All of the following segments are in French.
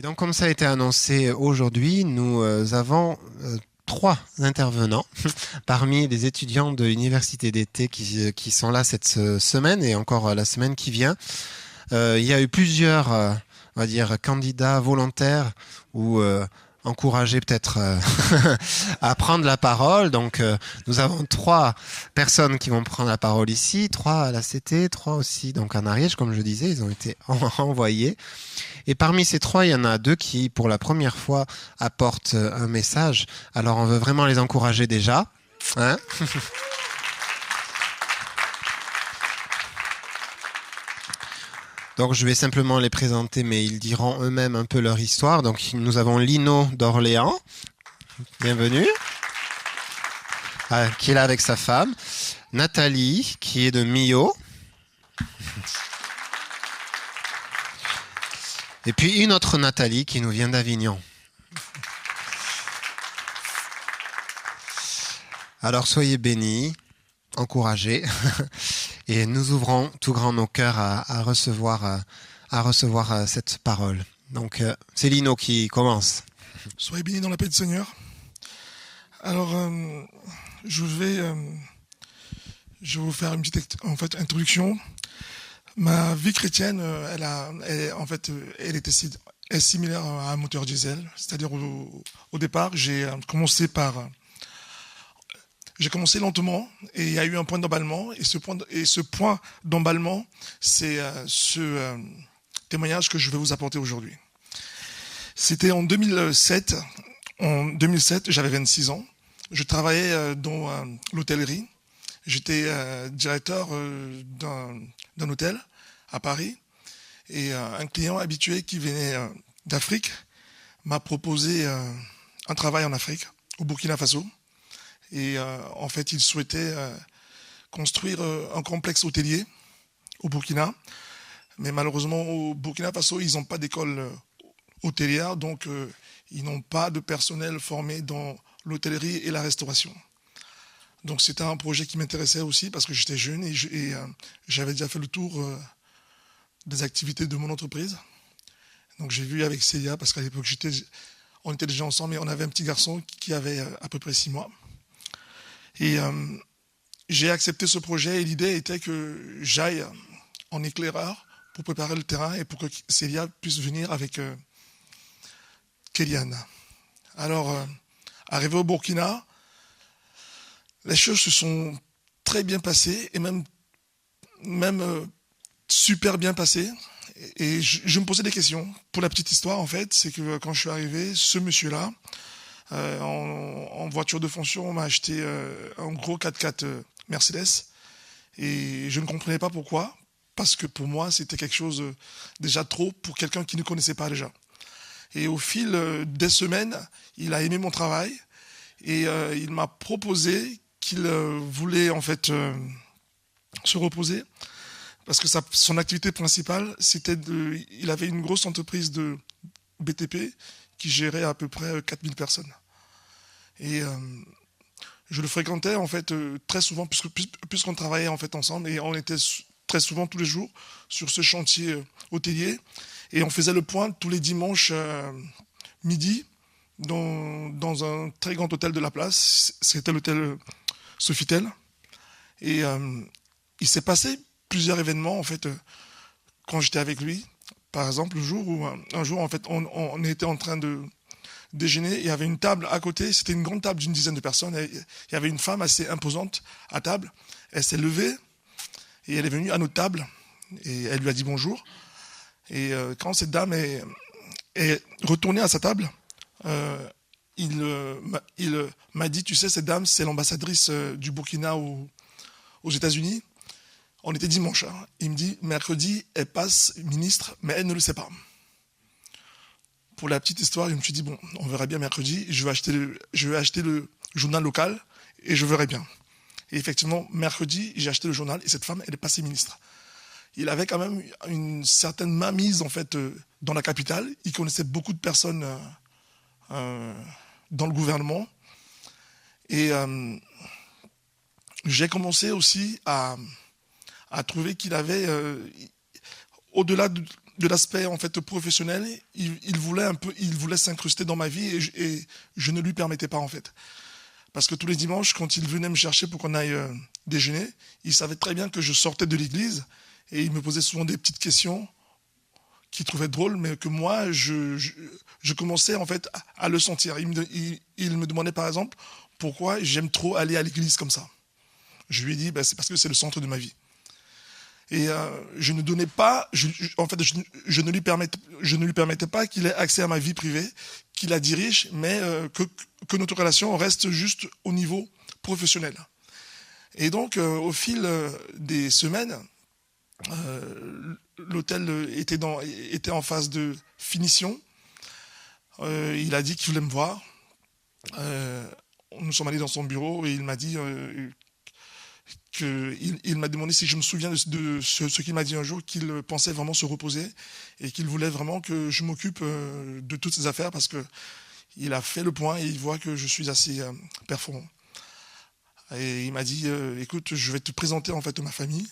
Donc, comme ça a été annoncé aujourd'hui, nous avons trois intervenants parmi les étudiants de l'université d'été qui sont là cette semaine et encore la semaine qui vient. Il y a eu plusieurs, on va dire, candidats volontaires ou encouragés peut-être à prendre la parole. Donc, nous avons trois personnes qui vont prendre la parole ici, trois à la CT, trois aussi donc en Ariège, comme je disais, ils ont été envoyés. Et parmi ces trois, il y en a deux qui, pour la première fois, apportent un message. Alors, on veut vraiment les encourager déjà. Hein. Donc, je vais simplement les présenter, mais ils diront eux-mêmes un peu leur histoire. Donc, nous avons Lino d'Orléans. Bienvenue. Qui est là avec sa femme. Nathalie, qui est de Millau. Et puis une autre Nathalie qui nous vient d'Avignon. Alors soyez bénis, encouragés, et nous ouvrons tout grand nos cœurs à recevoir cette parole. Donc c'est Lino qui commence. Soyez bénis dans la paix du Seigneur. Alors je vais vous faire une petite introduction. Ma vie chrétienne, elle est similaire à un moteur diesel. C'est-à-dire au départ, j'ai commencé lentement et il y a eu un point d'emballement. Et ce point d'emballement, c'est ce témoignage que je vais vous apporter aujourd'hui. C'était en 2007. En 2007, j'avais 26 ans. Je travaillais dans l'hôtellerie. J'étais directeur d'un hôtel à Paris et un client habitué qui venait d'Afrique m'a proposé un travail en Afrique, au Burkina Faso. Et en fait, il souhaitait construire un complexe hôtelier au Burkina. Mais malheureusement, au Burkina Faso, ils n'ont pas d'école hôtelière, donc ils n'ont pas de personnel formé dans l'hôtellerie et la restauration. Donc c'était un projet qui m'intéressait aussi parce que j'étais jeune et j'avais déjà fait le tour des activités de mon entreprise. Donc j'ai vu avec Célia, parce qu'à l'époque on était déjà ensemble et on avait un petit garçon qui avait à peu près 6 mois. Et j'ai accepté ce projet et l'idée était que j'aille en éclaireur pour préparer le terrain et pour que Célia puisse venir avec Kéliane. Alors, arrivé au Burkina, les choses se sont très bien passées et même super bien passées. Et je me posais des questions. Pour la petite histoire, en fait, c'est que quand je suis arrivé, ce monsieur-là, en voiture de fonction, on m'a acheté un gros 4x4 Mercedes. Et je ne comprenais pas pourquoi, parce que pour moi, c'était quelque chose déjà trop pour quelqu'un qui ne connaissait pas déjà. Et au fil des semaines, il a aimé mon travail et il m'a proposé qu'il voulait en fait se reposer parce que son activité principale, il avait une grosse entreprise de BTP qui gérait à peu près 4000 personnes. Et je le fréquentais en fait très souvent puisqu'on travaillait en fait ensemble et on était très souvent tous les jours sur ce chantier hôtelier et on faisait le point tous les dimanches midi dans un très grand hôtel de la place. C'était l'hôtel Sofitel. Et il s'est passé plusieurs événements en fait quand j'étais avec lui. Par exemple, un jour en fait on était en train de déjeuner. Il y avait une table à côté. C'était une grande table d'une dizaine de personnes. Et il y avait une femme assez imposante à table. Elle s'est levée et elle est venue à notre table et elle lui a dit bonjour. Et quand cette dame est retournée à sa table, il m'a dit, tu sais, cette dame, c'est l'ambassadrice du Burkina aux États-Unis. On était dimanche. Hein. Il me dit, mercredi, elle passe ministre, mais elle ne le sait pas. Pour la petite histoire, je me suis dit, bon, on verra bien mercredi. Je vais acheter le journal local et je verrai bien. Et effectivement, mercredi, j'ai acheté le journal et cette femme, elle est passée ministre. Il avait quand même une certaine mainmise en fait dans la capitale. Il connaissait beaucoup de personnes dans le gouvernement. Et j'ai commencé aussi à trouver qu'il avait, au-delà de l'aspect en fait professionnel, il voulait s'incruster dans ma vie et je ne lui permettais pas en fait. Parce que tous les dimanches, quand il venait me chercher pour qu'on aille déjeuner, il savait très bien que je sortais de l'église et il me posait souvent des petites questions qu'il trouvait drôles, mais que moi, je commençais en fait à le sentir. Il me demandait par exemple pourquoi j'aime trop aller à l'église comme ça. Je lui ai dit, c'est parce que c'est le centre de ma vie. Et je ne donnais pas, je ne lui permettais pas qu'il ait accès à ma vie privée, qu'il la dirige, mais que notre relation reste juste au niveau professionnel. Et donc, au fil des semaines, l'hôtel était en phase de finition. Il a dit qu'il voulait me voir. Nous sommes allés dans son bureau et il m'a dit il m'a demandé si je me souviens de ce qu'il m'a dit un jour, qu'il pensait vraiment se reposer et qu'il voulait vraiment que je m'occupe de toutes ses affaires parce que il a fait le point et il voit que je suis assez performant. Et il m'a dit écoute, je vais te présenter en fait ma famille.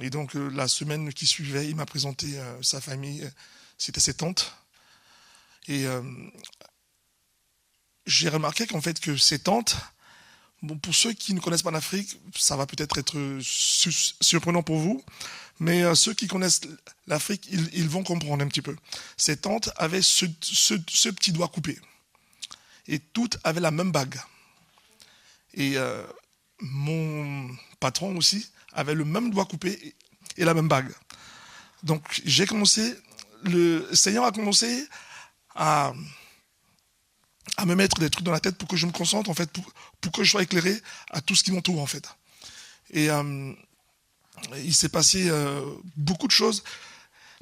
Et donc la semaine qui suivait, il m'a présenté sa famille, c'était ses tantes. Et j'ai remarqué qu'en fait que ces tantes, bon, pour ceux qui ne connaissent pas l'Afrique, ça va peut-être être surprenant pour vous, mais ceux qui connaissent l'Afrique, ils vont comprendre un petit peu. Ces tantes avaient ce petit doigt coupé. Et toutes avaient la même bague. Et mon patron aussi avait le même doigt coupé et la même bague. Donc le Seigneur a commencé à me mettre des trucs dans la tête pour que je me concentre, en fait, pour que je sois éclairé à tout ce qui m'entoure, en fait. Et il s'est passé beaucoup de choses.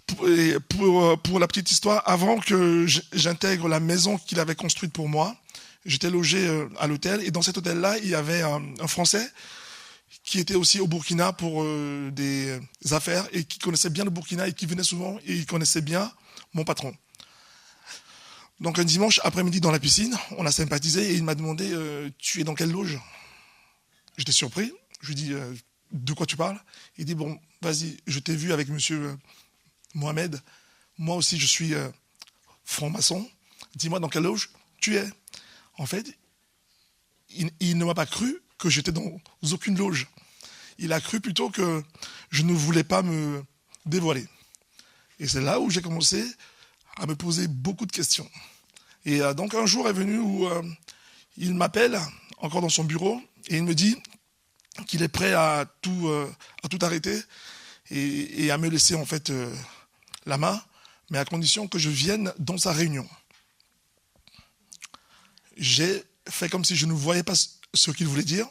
Pour la petite histoire, avant que j'intègre la maison qu'il avait construite pour moi, j'étais logé à l'hôtel. Et dans cet hôtel-là, il y avait un Français qui était aussi au Burkina pour des affaires et qui connaissait bien le Burkina et qui venait souvent et il connaissait bien mon patron. Donc un dimanche après-midi dans la piscine, on a sympathisé et il m'a demandé tu es dans quelle loge? J'étais surpris. Je lui ai dit de quoi tu parles? Il dit bon, vas-y, je t'ai vu avec monsieur Mohamed. Moi aussi, je suis franc-maçon. Dis-moi dans quelle loge tu es. En fait, il ne m'a pas cru que j'étais dans aucune loge. Il a cru plutôt que je ne voulais pas me dévoiler. Et c'est là où j'ai commencé à me poser beaucoup de questions. Et donc un jour est venu où il m'appelle, encore dans son bureau, et il me dit qu'il est prêt à tout arrêter et à me laisser en fait la main, mais à condition que je vienne dans sa réunion. J'ai fait comme si je ne voyais pas ce qu'il voulait dire,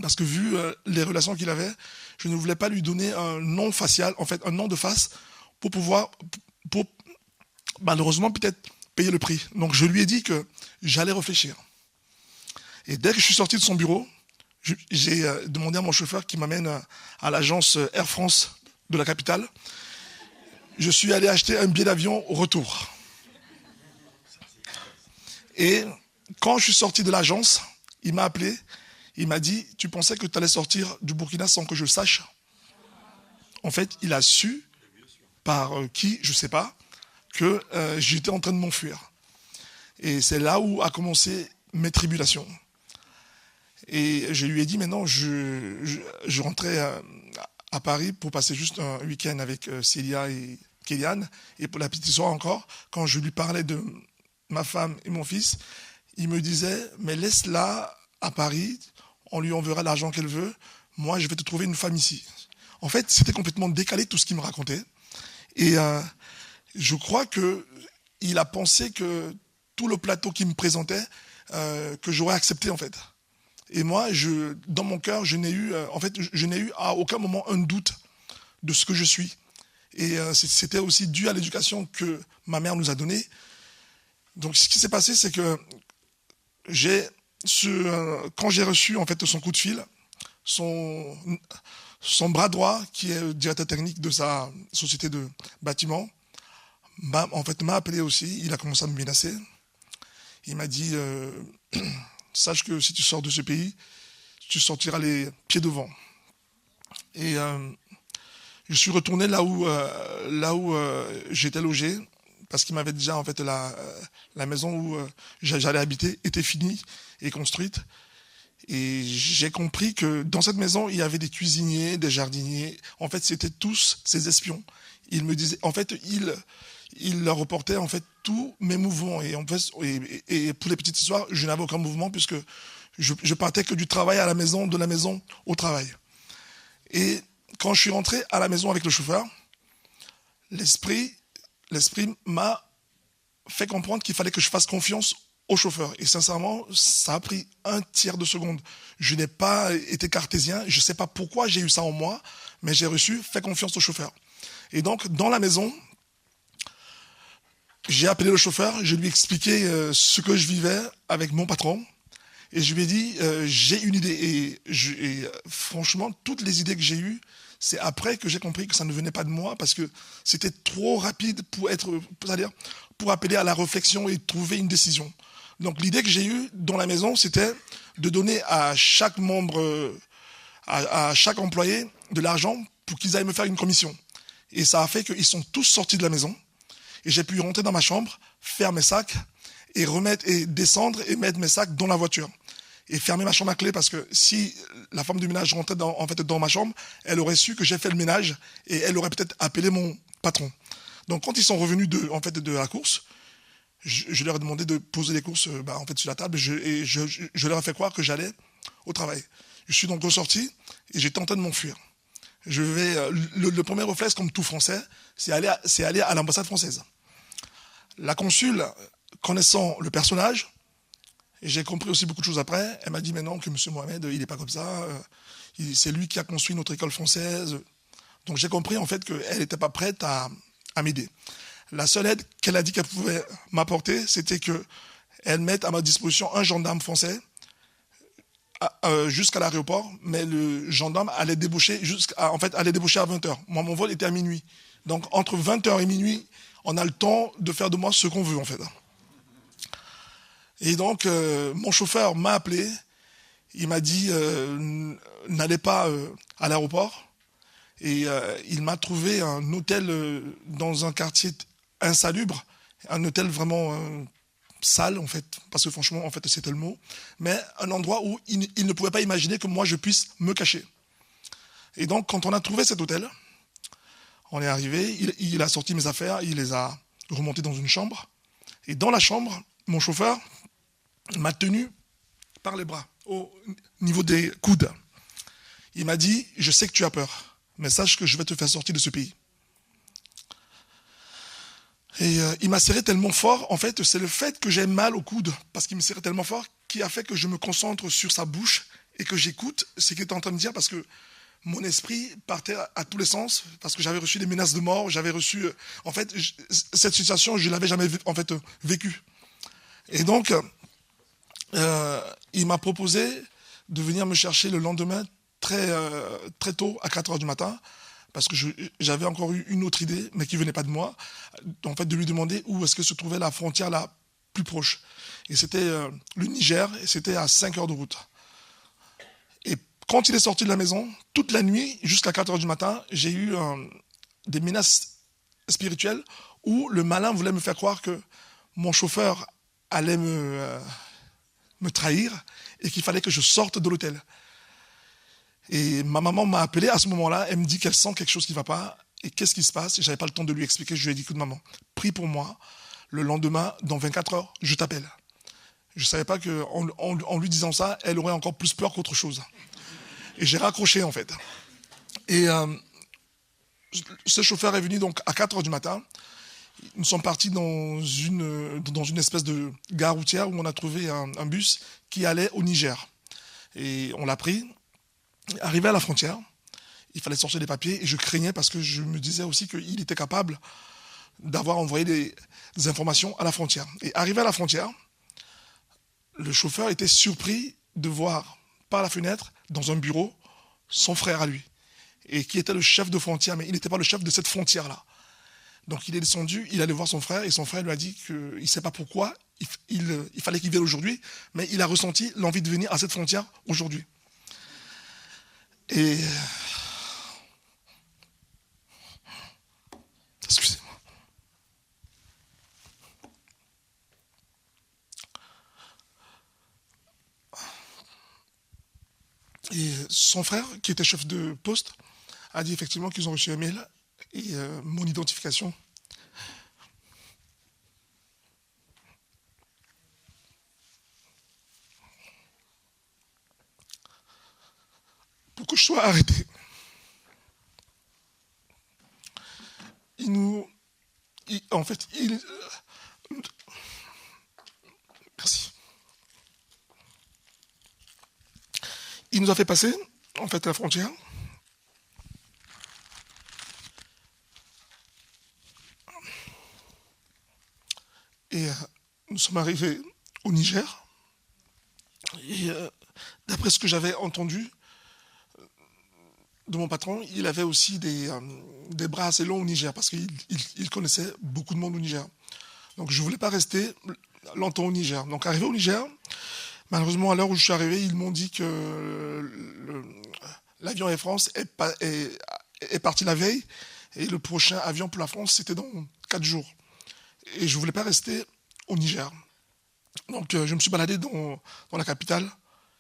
parce que vu les relations qu'il avait, je ne voulais pas lui donner un nom facial, en fait un nom de face, pour pouvoir, malheureusement peut-être payer le prix. Donc je lui ai dit que j'allais réfléchir. Et dès que je suis sorti de son bureau, j'ai demandé à mon chauffeur qui m'amène à l'agence Air France de la capitale. Je suis allé acheter un billet d'avion au retour. Et quand je suis sorti de l'agence, il m'a appelé, il m'a dit « Tu pensais que tu allais sortir du Burkina sans que je le sache ?» En fait, il a su, par qui, je ne sais pas, que j'étais en train de m'enfuir. Et c'est là où a commencé mes tribulations. Et je lui ai dit, maintenant, je rentrais à Paris pour passer juste un week-end avec Célia et Kéliane. Et pour la petite histoire encore, quand je lui parlais de ma femme et mon fils, il me disait, mais laisse-la à Paris, on lui enverra l'argent qu'elle veut, moi je vais te trouver une femme ici. En fait, c'était complètement décalé tout ce qu'il me racontait. Et je crois qu'il a pensé que tout le plateau qu'il me présentait, que j'aurais accepté en fait. Et moi, dans mon cœur, je n'ai eu à aucun moment un doute de ce que je suis. Et c'était aussi dû à l'éducation que ma mère nous a donnée. Donc, ce qui s'est passé, c'est que quand j'ai reçu en fait son coup de fil, son bras droit, qui est directeur technique de sa société de bâtiment, m'a appelé aussi. Il a commencé à me menacer. Il m'a dit sache que si tu sors de ce pays, tu sortiras les pieds devant. Et Je suis retourné là où j'étais logé, parce qu'il m'avait déjà, en fait, la maison où j'allais habiter était finie et construite. Et j'ai compris que dans cette maison, il y avait des cuisiniers, des jardiniers. En fait, c'était tous ces espions. Ils me disaient, en fait, ils leur reportaient en fait tous mes mouvements. Et en fait, et pour les petites histoires, je n'avais aucun mouvement puisque je partais que du travail à la maison, de la maison au travail. Et quand je suis rentré à la maison avec le chauffeur, l'esprit m'a fait comprendre qu'il fallait que je fasse confiance au chauffeur. Et sincèrement, ça a pris un tiers de seconde. Je n'ai pas été cartésien, je ne sais pas pourquoi j'ai eu ça en moi, mais j'ai reçu, fais confiance au chauffeur. Et donc, dans la maison, j'ai appelé le chauffeur, je lui ai expliqué ce que je vivais avec mon patron, et je lui ai dit, j'ai une idée. Et franchement, toutes les idées que j'ai eues, c'est après que j'ai compris que ça ne venait pas de moi, parce que c'était trop rapide c'est-à-dire pour appeler à la réflexion et trouver une décision. Donc l'idée que j'ai eue dans la maison, c'était de donner à chaque membre, à chaque employé de l'argent pour qu'ils aillent me faire une commission. Et ça a fait qu'ils sont tous sortis de la maison. Et j'ai pu rentrer dans ma chambre, faire mes sacs, et descendre et mettre mes sacs dans la voiture. Et fermer ma chambre à clé, parce que si la femme de ménage rentrait dans ma chambre, elle aurait su que j'ai fait le ménage et elle aurait peut-être appelé mon patron. Donc quand ils sont revenus de la course, je leur ai demandé de poser les courses sur la table et je leur ai fait croire que j'allais au travail. Je suis donc ressorti et j'ai tenté de m'enfuir. Le premier réflexe, comme tout Français, c'est aller à l'ambassade française. La consul, connaissant le personnage, et j'ai compris aussi beaucoup de choses après, elle m'a dit, mais non, que M. Mohamed, il n'est pas comme ça, c'est lui qui a construit notre école française. Donc j'ai compris en fait qu'elle n'était pas prête à m'aider. La seule aide qu'elle a dit qu'elle pouvait m'apporter, c'était qu'elle mette à ma disposition un gendarme français jusqu'à l'aéroport, mais le gendarme allait déboucher à 20h. Moi, mon vol était à minuit. Donc entre 20h et minuit, on a le temps de faire de moi ce qu'on veut en fait. Et donc mon chauffeur m'a appelé, il m'a dit n'allez pas à l'aéroport. Et il m'a trouvé un hôtel dans un quartier insalubre, un hôtel vraiment sale en fait, parce que franchement en fait c'était le mot, mais un endroit où il ne pouvait pas imaginer que moi je puisse me cacher. Et donc quand on a trouvé cet hôtel, on est arrivé, il a sorti mes affaires, il les a remontées dans une chambre, et dans la chambre, mon chauffeur m'a tenu par les bras, au niveau des coudes. Il m'a dit, je sais que tu as peur, mais sache que je vais te faire sortir de ce pays. Et il m'a serré tellement fort, en fait, c'est le fait que j'ai mal au coude, parce qu'il me serrait tellement fort, qui a fait que je me concentre sur sa bouche et que j'écoute ce qu'il est en train de dire, parce que mon esprit partait à tous les sens, parce que j'avais reçu des menaces de mort, j'avais reçu... En fait, cette situation, je ne l'avais jamais vécue. Et donc, il m'a proposé de venir me chercher le lendemain très tôt, à 4h du matin, parce que j'avais encore eu une autre idée, mais qui ne venait pas de moi, en fait, de lui demander où est-ce que se trouvait la frontière la plus proche. Et c'était le Niger, et c'était à 5 heures de route. Et quand il est sorti de la maison, toute la nuit, jusqu'à 4h du matin, j'ai eu des menaces spirituelles où le malin voulait me faire croire que mon chauffeur allait me trahir et qu'il fallait que je sorte de l'hôtel. Et ma maman m'a appelé à ce moment-là, elle me dit qu'elle sent quelque chose qui ne va pas. Et qu'est-ce qui se passe? Je n'avais pas le temps de lui expliquer, je lui ai dit, écoute maman, prie pour moi, le lendemain, dans 24 heures, je t'appelle. Je ne savais pas qu'en lui disant ça, elle aurait encore plus peur qu'autre chose. Et j'ai raccroché en fait. Et ce chauffeur est venu donc à 4 heures du matin. Nous sommes partis dans une espèce de gare routière où on a trouvé un bus qui allait au Niger. Et on l'a pris. Arrivé à la frontière, il fallait sortir des papiers et je craignais parce que je me disais aussi qu'il était capable d'avoir envoyé des informations à la frontière. Et arrivé à la frontière, le chauffeur était surpris de voir par la fenêtre, dans un bureau, son frère à lui, et qui était le chef de frontière, mais il n'était pas le chef de cette frontière-là. Donc il est descendu, il allait voir son frère et son frère lui a dit qu'il ne sait pas pourquoi il fallait qu'il vienne aujourd'hui, mais il a ressenti l'envie de venir à cette frontière aujourd'hui. Et Et son frère, qui était chef de poste, a dit effectivement qu'ils ont reçu un mail et mon identification. Pour que je sois arrêté. Merci. Il nous a fait passer, en fait, à la frontière. Et nous sommes arrivés au Niger. Et d'après ce que j'avais entendu de mon patron, il avait aussi des bras assez longs au Niger, parce qu'il connaissait beaucoup de monde au Niger. Donc je ne voulais pas rester longtemps au Niger. Donc arrivé au Niger, malheureusement à l'heure où je suis arrivé, ils m'ont dit que l'avion Air France est parti la veille, et le prochain avion pour la France, c'était dans 4 jours. Et je ne voulais pas rester au Niger. Donc je me suis baladé dans la capitale,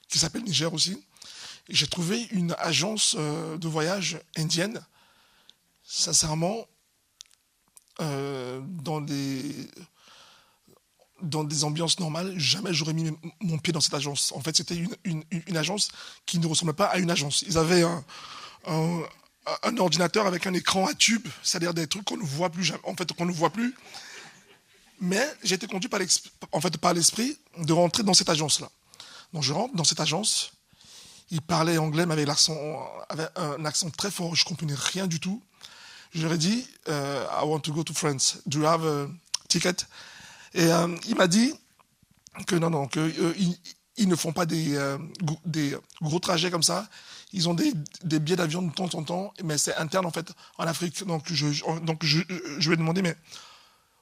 qui s'appelle Niger aussi. Et j'ai trouvé une agence de voyage indienne. Sincèrement, dans des ambiances normales, jamais j'aurais mis mon pied dans cette agence. En fait, c'était une agence qui ne ressemblait pas à une agence. Ils avaient un ordinateur avec un écran à tube, c'est-à-dire des trucs qu'on ne voit plus jamais, en fait, qu'on ne voit plus. Mais j'ai été conduit par l'esprit de rentrer dans cette agence-là. Donc je rentre dans cette agence. Il parlait anglais, mais avec un accent très fort. Je ne comprenais rien du tout. Je leur ai dit, I want to go to France. Do you have a ticket? Et il m'a dit que non, ils ne font pas des gros trajets comme ça. Ils ont des billets d'avion de temps en temps, mais c'est interne en fait en Afrique. Donc je lui ai demandé, mais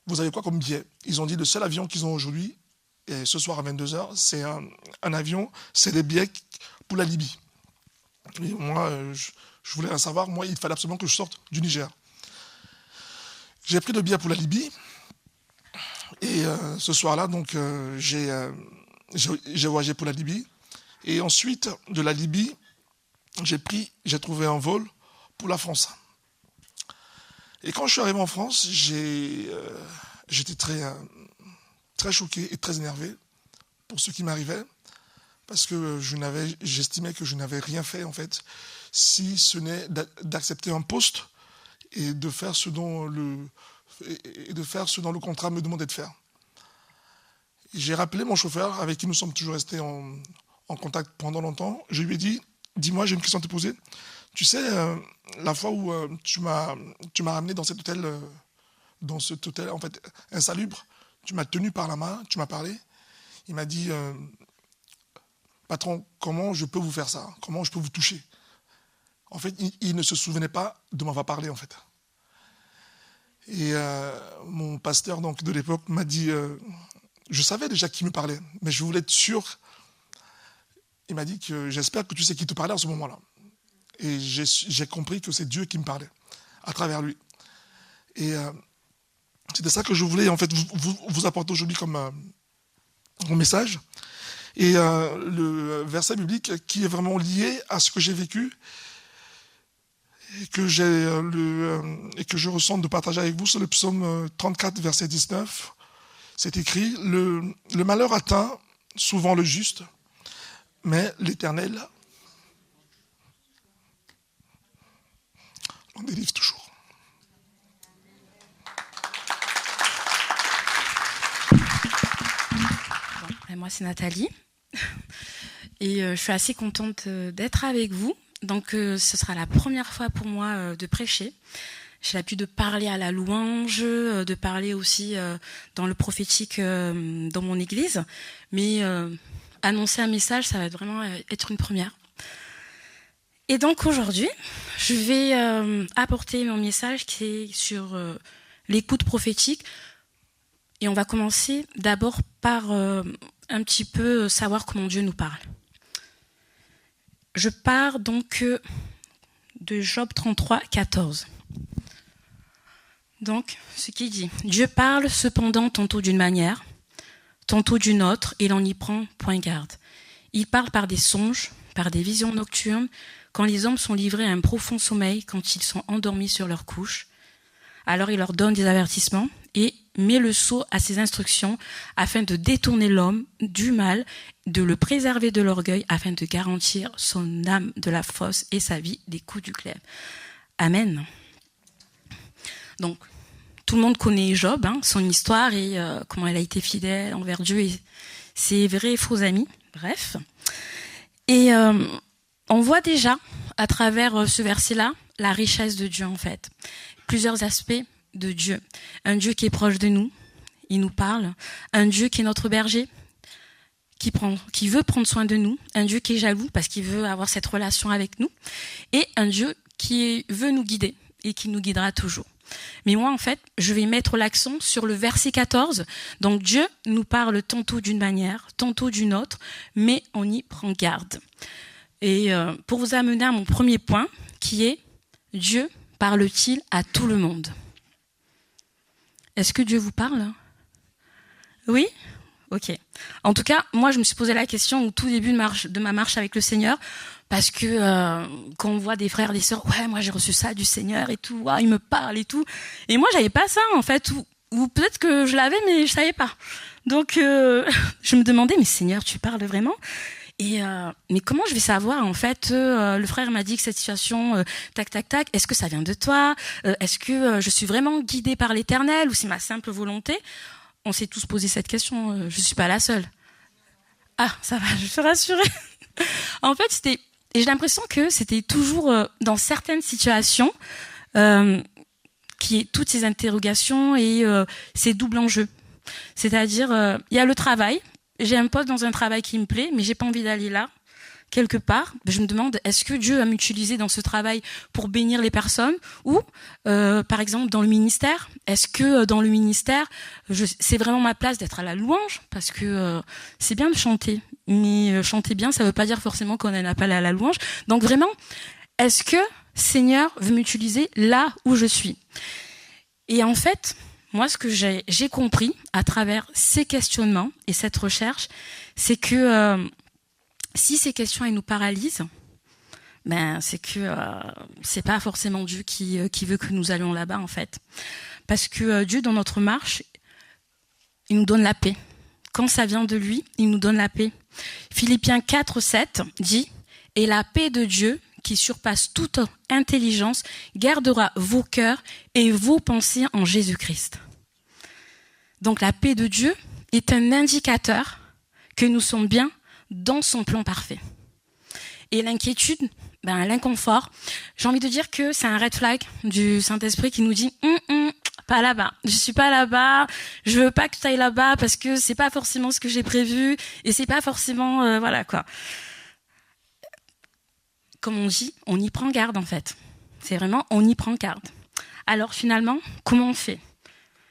vous avez quoi comme billet? Ils ont dit, le seul avion qu'ils ont aujourd'hui, et ce soir à 22h, c'est un avion, c'est des billets pour la Libye. Et moi, je voulais rien savoir. Moi, il fallait absolument que je sorte du Niger. J'ai pris le billet pour la Libye. Et ce soir-là, donc, j'ai voyagé pour la Libye. Et ensuite, de la Libye, j'ai trouvé un vol pour la France. Et quand je suis arrivé en France, j'étais très choqué et très énervé pour ce qui m'arrivait, parce que j'estimais que je n'avais rien fait, en fait, si ce n'est d'accepter un poste et de faire ce dont le contrat me demandait de faire. J'ai rappelé mon chauffeur, avec qui nous sommes toujours restés en contact pendant longtemps. Je lui ai dit, dis-moi, j'ai une question à te poser. Tu sais, la fois où tu m'as ramené dans cet hôtel, en fait, insalubre, tu m'as tenu par la main, tu m'as parlé. Il m'a dit, patron, comment je peux vous faire ça? Comment je peux vous toucher? En fait, il ne se souvenait pas de m'avoir parlé, en fait. Et mon pasteur donc, de l'époque m'a dit, je savais déjà qui me parlait, mais je voulais être sûr. Il m'a dit que j'espère que tu sais qui te parlait à ce moment-là. Et j'ai compris que c'est Dieu qui me parlait, à travers lui. Et c'était ça que je voulais en fait vous apporter aujourd'hui comme message. Et le verset biblique qui est vraiment lié à ce que j'ai vécu et que je ressens de partager avec vous, c'est le psaume 34, verset 19. C'est écrit, le malheur atteint souvent le juste, mais l'Éternel en délivre toujours. Bon, moi, c'est Nathalie. Et je suis assez contente d'être avec vous. Donc, ce sera la première fois pour moi de prêcher. J'ai l'habitude de parler à la louange, de parler aussi dans le prophétique dans mon église. Mais annoncer un message, ça va vraiment être une première. Et donc aujourd'hui, je vais apporter mon message qui est sur l'écoute prophétique. Et on va commencer d'abord par un petit peu savoir comment Dieu nous parle. Je pars donc de Job 33, 14. Donc, ce qui dit, Dieu parle cependant tantôt d'une manière, tantôt d'une autre, et l'on n'y prend point garde. Il parle par des songes, par des visions nocturnes, quand les hommes sont livrés à un profond sommeil, quand ils sont endormis sur leur couche. Alors il leur donne des avertissements et met le sceau à ses instructions afin de détourner l'homme du mal, de le préserver de l'orgueil, afin de garantir son âme de la fosse et sa vie des coups du glaive. Amen. Donc, tout le monde connaît Job, son histoire et comment elle a été fidèle envers Dieu et ses vrais et faux amis. Bref. Et on voit déjà, à travers ce verset-là, la richesse de Dieu, en fait. Plusieurs aspects de Dieu. Un Dieu qui est proche de nous, il nous parle. Un Dieu qui est notre berger, qui veut prendre soin de nous. Un Dieu qui est jaloux parce qu'il veut avoir cette relation avec nous. Et un Dieu qui veut nous guider et qui nous guidera toujours. Mais moi, en fait, je vais mettre l'accent sur le verset 14. Donc, Dieu nous parle tantôt d'une manière, tantôt d'une autre, mais on y prend garde. Et pour vous amener à mon premier point, qui est Dieu parle-t-il à tout le monde? Est-ce que Dieu vous parle? Oui? Ok. En tout cas, moi, je me suis posé la question au tout début de ma marche avec le Seigneur, parce que quand on voit des frères et des sœurs, ouais, moi j'ai reçu ça du Seigneur et tout, il me parle et tout. Et moi, j'avais pas ça, en fait, ou peut-être que je l'avais, mais je savais pas. Donc, je me demandais, mais Seigneur, tu parles vraiment? Et mais comment je vais savoir, en fait, le frère m'a dit que cette situation, tac, tac, tac, est-ce que ça vient de toi? Est-ce que je suis vraiment guidée par l'Éternel ou c'est ma simple volonté? On s'est tous posé cette question, je suis pas la seule. Ah, ça va, je suis rassurée. En fait, et j'ai l'impression que c'était toujours dans certaines situations qui est toutes ces interrogations et ces doubles enjeux. C'est-à-dire, il y a le travail. J'ai un poste dans un travail qui me plaît, mais j'ai pas envie d'aller là, quelque part. Je me demande, est-ce que Dieu va m'utiliser dans ce travail pour bénir les personnes? Ou, par exemple, dans le ministère, est-ce que dans le ministère, c'est vraiment ma place d'être à la louange? Parce que c'est bien de chanter, mais chanter bien, ça veut pas dire forcément qu'on a un appel à la louange. Donc vraiment, est-ce que Seigneur veut m'utiliser là où je suis? Et en fait, moi, ce que j'ai compris à travers ces questionnements et cette recherche, c'est que si ces questions elles nous paralysent, ben c'est que c'est pas forcément Dieu qui veut que nous allions là-bas, en fait. Parce que Dieu, dans notre marche, il nous donne la paix. Quand ça vient de lui, il nous donne la paix. Philippiens 4:7 dit « Et la paix de Dieu, qui surpasse toute intelligence, gardera vos cœurs et vos pensées en Jésus-Christ. » Donc la paix de Dieu est un indicateur que nous sommes bien dans son plan parfait. Et l'inquiétude, l'inconfort, j'ai envie de dire que c'est un red flag du Saint-Esprit qui nous dit pas là-bas, je suis pas là-bas, je veux pas que tu ailles là-bas parce que c'est pas forcément ce que j'ai prévu et c'est pas forcément voilà quoi. Comme on dit, on y prend garde en fait. C'est vraiment on y prend garde. Alors finalement, comment on fait?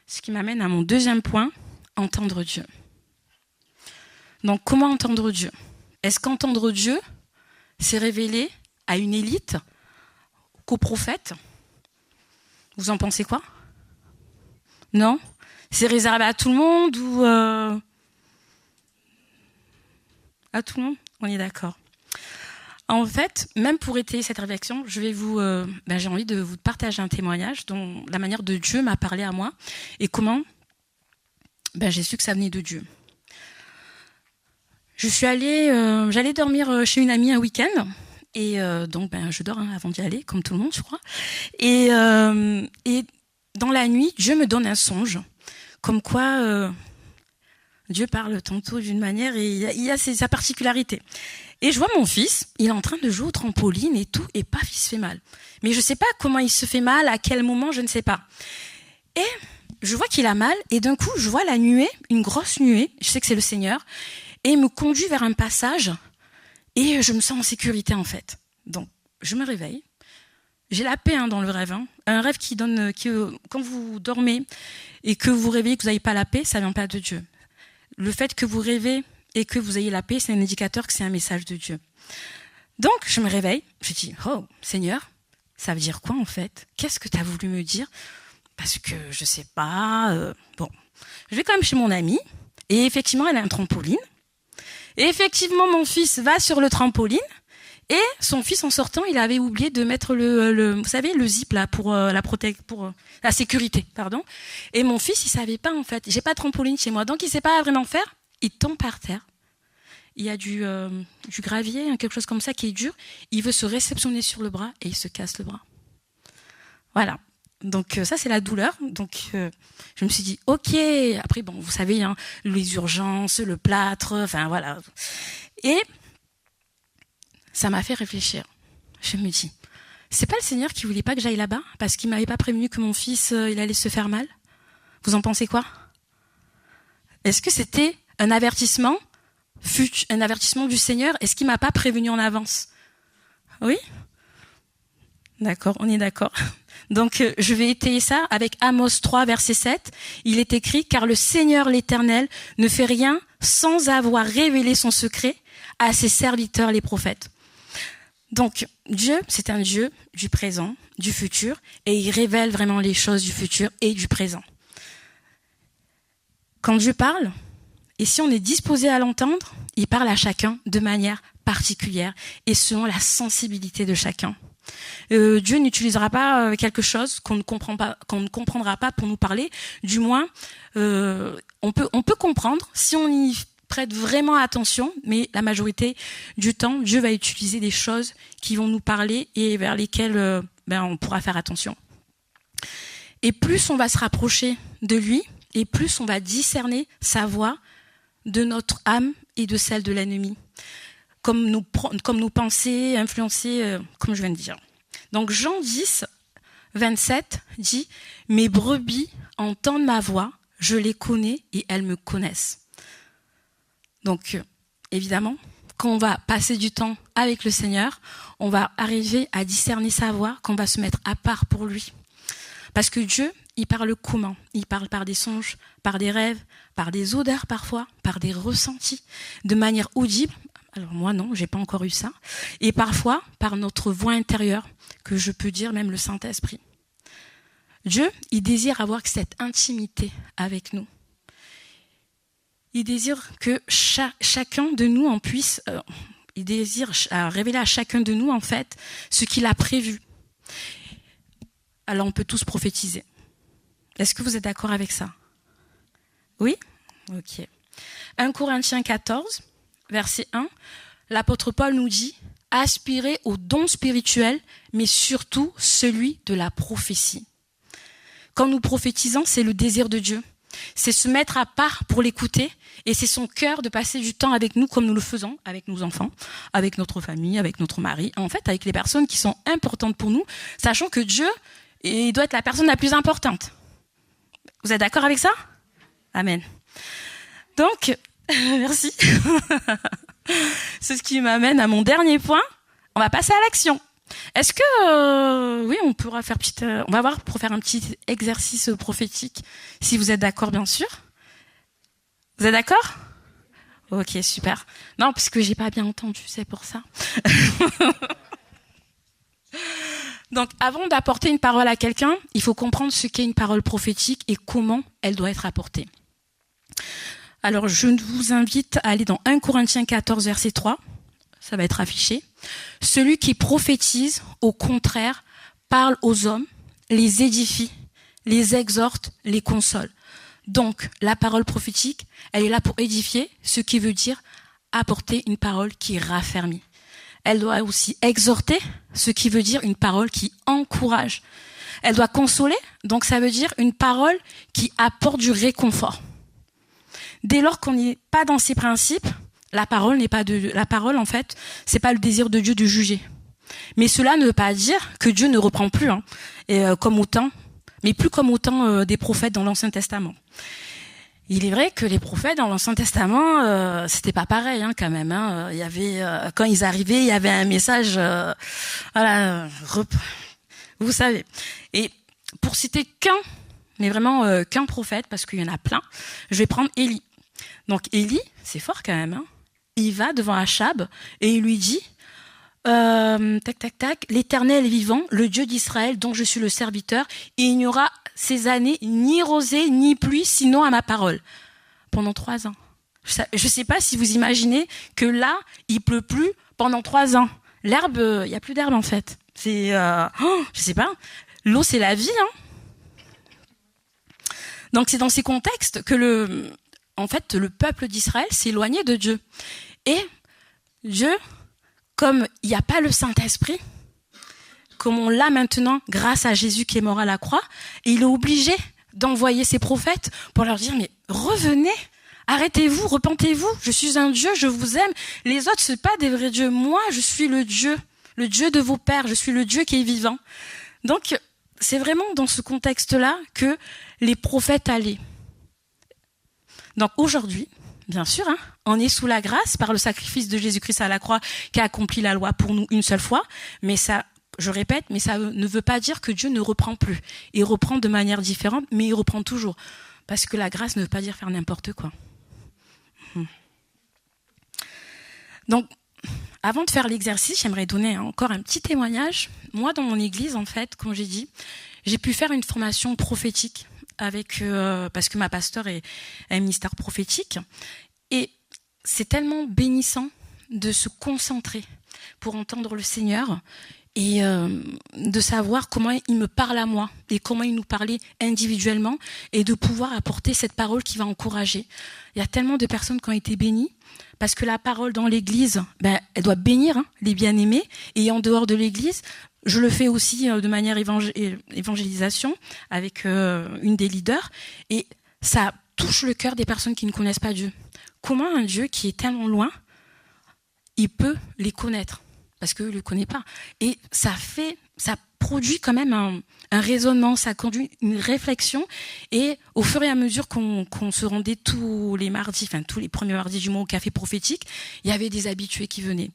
Ce qui m'amène à mon deuxième point, entendre Dieu. Donc comment entendre Dieu? Est-ce qu'entendre Dieu, c'est révélé à une élite, qu'aux prophètes? Vous en pensez quoi? Non? C'est réservé à tout le monde ou à tout le monde? On est d'accord. En fait, même pour étayer cette réflexion, j'ai envie de vous partager un témoignage dont la manière de Dieu m'a parlé à moi et comment j'ai su que ça venait de Dieu. J'allais dormir chez une amie un week-end et donc je dors avant d'y aller, comme tout le monde, je crois. Et dans la nuit, Dieu me donne un songe, comme quoi Dieu parle tantôt d'une manière et il y a sa particularité. Et je vois mon fils, il est en train de jouer au trampoline et tout, et paf, il se fait mal. Mais je ne sais pas comment il se fait mal, à quel moment, je ne sais pas. Et je vois qu'il a mal, et d'un coup, je vois la nuée, une grosse nuée, je sais que c'est le Seigneur, et il me conduit vers un passage, et je me sens en sécurité, en fait. Donc, je me réveille. J'ai la paix dans le rêve. Un rêve qui donne, quand vous dormez et que vous réveillez que vous n'avez pas la paix, ça ne vient pas de Dieu. Le fait que vous rêvez et que vous ayez la paix, c'est un indicateur que c'est un message de Dieu. Donc, je me réveille, je dis, oh, Seigneur, ça veut dire quoi en fait? Qu'est-ce que tu as voulu me dire? Parce que je sais pas. Bon, je vais quand même chez mon amie, et effectivement, elle a un trampoline. Et effectivement, mon fils va sur le trampoline, Et son fils, en sortant, il avait oublié de mettre vous savez, le zip là pour la sécurité, pardon. Et mon fils, il savait pas en fait. J'ai pas de trampoline chez moi, donc il sait pas vraiment faire. Il tombe par terre. Il y a du gravier, quelque chose comme ça qui est dur. Il veut se réceptionner sur le bras et il se casse le bras. Voilà. Donc ça, c'est la douleur. Donc je me suis dit, ok. Après, bon, vous savez, hein, les urgences, le plâtre, enfin voilà. Et ça m'a fait réfléchir. Je me dis, c'est pas le Seigneur qui voulait pas que j'aille là-bas parce qu'il m'avait pas prévenu que mon fils il allait se faire mal. Vous en pensez quoi? Est-ce que c'était un avertissement du Seigneur? Est-ce qu'il m'a pas prévenu en avance? Oui? D'accord, on est d'accord. Donc je vais étayer ça avec Amos 3 verset 7. Il est écrit, car le Seigneur l'Éternel ne fait rien sans avoir révélé son secret à ses serviteurs les prophètes. Donc, Dieu, c'est un Dieu du présent, du futur, et il révèle vraiment les choses du futur et du présent. Quand Dieu parle, et si on est disposé à l'entendre, il parle à chacun de manière particulière et selon la sensibilité de chacun. Dieu n'utilisera pas quelque chose qu'on ne comprendra pas pour nous parler. Du moins, on peut comprendre si on y prête vraiment attention, mais la majorité du temps, Dieu va utiliser des choses qui vont nous parler et vers lesquelles on pourra faire attention. Et plus on va se rapprocher de lui, et plus on va discerner sa voix de notre âme et de celle de l'ennemi, comme nos pensées influencées, comme je viens de dire. Donc Jean 10, 27 dit « Mes brebis entendent ma voix, je les connais et elles me connaissent. » Donc, évidemment, quand on va passer du temps avec le Seigneur, on va arriver à discerner sa voix, qu'on va se mettre à part pour lui. Parce que Dieu, il parle comment? Il parle par des songes, par des rêves, par des odeurs parfois, par des ressentis, de manière audible. Alors moi non, j'ai pas encore eu ça. Et parfois par notre voix intérieure, que je peux dire même le Saint-Esprit. Dieu, il désire avoir cette intimité avec nous. Il désire que chacun de nous en puisse, il désire révéler à chacun de nous en fait ce qu'il a prévu. Alors on peut tous prophétiser. Est-ce que vous êtes d'accord avec ça? Oui? Ok. 1 Corinthiens 14, verset 1, l'apôtre Paul nous dit « Aspirez au don spirituel, mais surtout celui de la prophétie. » Quand nous prophétisons, c'est le désir de Dieu. C'est se mettre à part pour l'écouter et c'est son cœur de passer du temps avec nous comme nous le faisons, avec nos enfants, avec notre famille, avec notre mari, en fait avec les personnes qui sont importantes pour nous, sachant que Dieu, il doit être la personne la plus importante. Vous êtes d'accord avec ça? Amen. Donc, merci. C'est ce qui m'amène à mon dernier point. On va passer à l'action. Est-ce que, oui, on pourra faire on va voir pour faire un petit exercice prophétique, si vous êtes d'accord, bien sûr. Vous êtes d'accord? Ok, super. Non, parce que j'ai pas bien entendu, c'est pour ça. Donc, avant d'apporter une parole à quelqu'un, il faut comprendre ce qu'est une parole prophétique et comment elle doit être apportée. Alors, je vous invite à aller dans 1 Corinthiens 14, verset 3. Ça va être affiché. Celui qui prophétise, au contraire, parle aux hommes, les édifie, les exhorte, les console. Donc, la parole prophétique, elle est là pour édifier, ce qui veut dire apporter une parole qui raffermit. Elle doit aussi exhorter, ce qui veut dire une parole qui encourage. Elle doit consoler, donc ça veut dire une parole qui apporte du réconfort. Dès lors qu'on n'est pas dans ces principes, la parole, en fait, c'est pas le désir de Dieu de juger. Mais cela ne veut pas dire que Dieu ne reprend plus, comme autant, mais plus comme autant des prophètes dans l'Ancien Testament. Il est vrai que les prophètes dans l'Ancien Testament, c'était pas pareil, quand même. Il y avait, quand ils arrivaient, il y avait un message, vous savez. Et pour citer mais vraiment qu'un prophète, parce qu'il y en a plein, je vais prendre Élie. Donc Élie, c'est fort quand même. Il va devant Achab et il lui dit l'Éternel est vivant, le Dieu d'Israël dont je suis le serviteur, et il n'y aura ces années ni rosée ni pluie sinon à ma parole. Pendant 3 ans. Je ne sais pas si vous imaginez que là, il pleut plus pendant 3 ans. L'herbe, il n'y a plus d'herbe en fait. C'est, je sais pas, l'eau c'est la vie. Hein. Donc c'est dans ces contextes que le peuple d'Israël s'est éloigné de Dieu. Et Dieu, comme il n'y a pas le Saint-Esprit, comme on l'a maintenant grâce à Jésus qui est mort à la croix, il est obligé d'envoyer ses prophètes pour leur dire mais revenez, arrêtez-vous, repentez-vous, je suis un Dieu, je vous aime. Les autres c'est pas des vrais dieux, moi je suis le Dieu de vos pères, je suis le Dieu qui est vivant. Donc c'est vraiment dans ce contexte-là que les prophètes allaient. Donc aujourd'hui, bien sûr, hein, on est sous la grâce par le sacrifice de Jésus-Christ à la croix qui a accompli la loi pour nous une seule fois, mais ça, je répète, mais ça ne veut pas dire que Dieu ne reprend plus. Il reprend de manière différente, mais il reprend toujours. Parce que la grâce ne veut pas dire faire n'importe quoi. Donc, avant de faire l'exercice, j'aimerais donner encore un petit témoignage. Moi, dans mon église, en fait, comme j'ai dit, j'ai pu faire une formation prophétique avec parce que ma pasteur est un ministère prophétique. Et c'est tellement bénissant de se concentrer pour entendre le Seigneur et de savoir comment il me parle à moi et comment il nous parlait individuellement et de pouvoir apporter cette parole qui va encourager. Il y a tellement de personnes qui ont été bénies parce que la parole dans l'église, elle doit bénir les bien-aimés, et en dehors de l'église, je le fais aussi de manière évangélisation avec une des leaders, et ça touche le cœur des personnes qui ne connaissent pas Dieu. Comment un Dieu qui est tellement loin, il peut les connaître parce qu'eux ne le connaissent pas. Et ça produit quand même un raisonnement, ça conduit une réflexion. Et au fur et à mesure qu'on se rendait tous les premiers mardis du mois au café prophétique, il y avait des habitués qui venaient.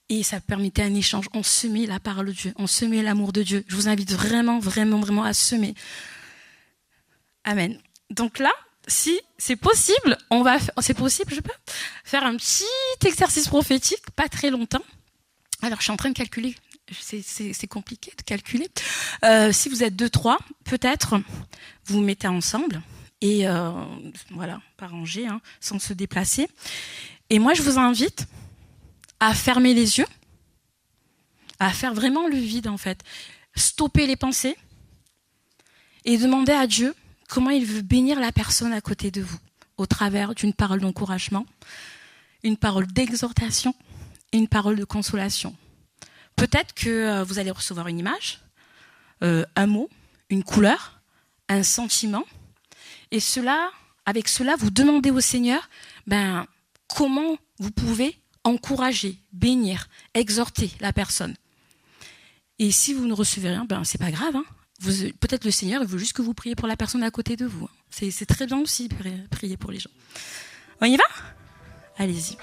Et ça permettait un échange. On semait la parole de Dieu, on semait l'amour de Dieu. Je vous invite vraiment, vraiment, vraiment à semer. Amen. Donc là, si c'est possible, je peux faire un petit exercice prophétique, pas très longtemps. Alors, je suis en train de calculer. C'est compliqué de calculer. Si vous êtes 2-3, peut-être vous vous mettez ensemble et voilà, pas rangé, sans se déplacer. Et moi, je vous invite à fermer les yeux, à faire vraiment le vide en fait, stopper les pensées et demander à Dieu comment il veut bénir la personne à côté de vous au travers d'une parole d'encouragement, une parole d'exhortation et une parole de consolation. Peut-être que vous allez recevoir une image, un mot, une couleur, un sentiment. Et avec cela, vous demandez au Seigneur comment vous pouvez encourager, bénir, exhorter la personne. Et si vous ne recevez rien, c'est pas grave. Peut-être le Seigneur il veut juste que vous priez pour la personne à côté de vous. C'est très bien aussi prier pour les gens. On y va ? Allez-y.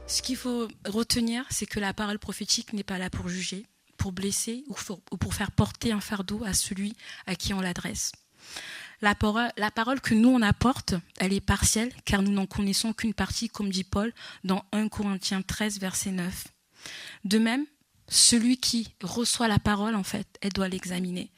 Ce qu'il faut retenir, c'est que la parole prophétique n'est pas là pour juger, pour blesser ou pour faire porter un fardeau à celui à qui on l'adresse. La parole que nous on apporte, elle est partielle, car nous n'en connaissons qu'une partie, comme dit Paul dans 1 Corinthiens 13, verset 9. De même, celui qui reçoit la parole, en fait, elle doit l'examiner.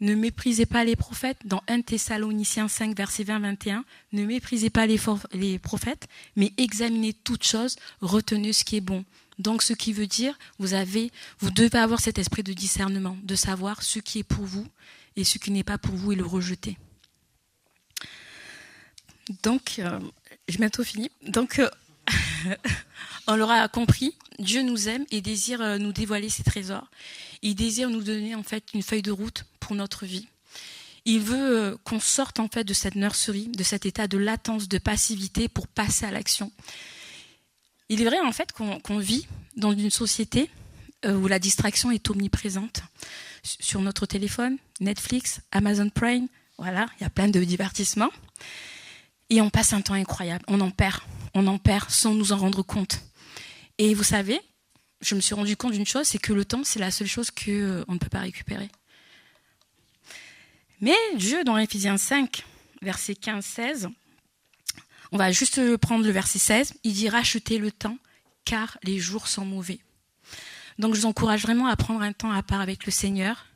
Ne méprisez pas les prophètes, dans 1 Thessaloniciens 5, verset 20-21, ne méprisez pas les prophètes, mais examinez toutes choses, retenez ce qui est bon. Donc ce qui veut dire, vous devez avoir cet esprit de discernement, de savoir ce qui est pour vous et ce qui n'est pas pour vous et le rejeter. Donc, j'ai bientôt fini. Donc, On l'aura compris, Dieu nous aime et désire nous dévoiler ses trésors. Il désire nous donner en fait une feuille de route pour notre vie. Il veut qu'on sorte en fait de cette nurserie, de cet état de latence, de passivité pour passer à l'action. Il est vrai en fait qu'on vit dans une société où la distraction est omniprésente. Sur notre téléphone, Netflix, Amazon Prime, voilà, il y a plein de divertissements. Et on passe un temps incroyable, on en perd sans nous en rendre compte. Et vous savez, je me suis rendu compte d'une chose, c'est que le temps, c'est la seule chose qu'on ne peut pas récupérer. Mais Dieu, dans Éphésiens 5, versets 15-16, on va juste prendre le verset 16, il dit « Rachetez le temps, car les jours sont mauvais ». Donc je vous encourage vraiment à prendre un temps à part avec le Seigneur.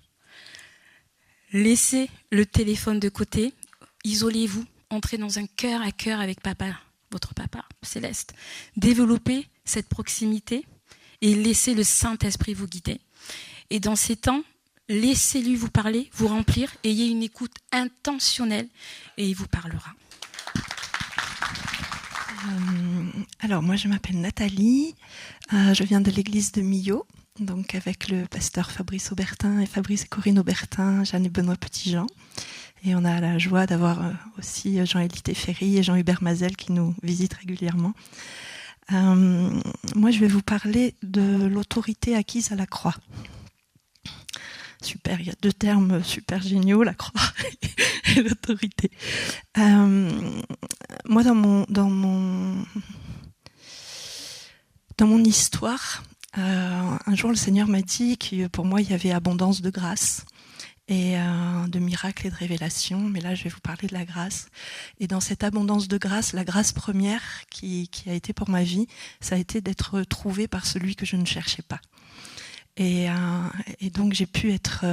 Laissez le téléphone de côté, isolez-vous, entrez dans un cœur à cœur avec papa, votre papa céleste. Développez cette proximité et laissez le Saint-Esprit vous guider. Et dans ces temps, laissez-lui vous parler, vous remplir, ayez une écoute intentionnelle et il vous parlera. Alors moi je m'appelle Nathalie, je viens de l'église de Millau, donc avec le pasteur Fabrice Aubertin et Fabrice et Corinne Aubertin, Jeanne et Benoît Petitjean. Et on a la joie d'avoir aussi Jean-Élie Teffery et Jean-Hubert Mazel qui nous visitent régulièrement. Moi je vais vous parler de l'autorité acquise à la croix. Super, il y a deux termes super géniaux, la croix et l'autorité. Moi, dans mon histoire, un jour le Seigneur m'a dit que pour moi il y avait abondance de grâce et de miracles et de révélations, mais là je vais vous parler de la grâce. Et dans cette abondance de grâce, la grâce première qui a été pour ma vie, ça a été d'être trouvée par celui que je ne cherchais pas. Et donc j'ai pu être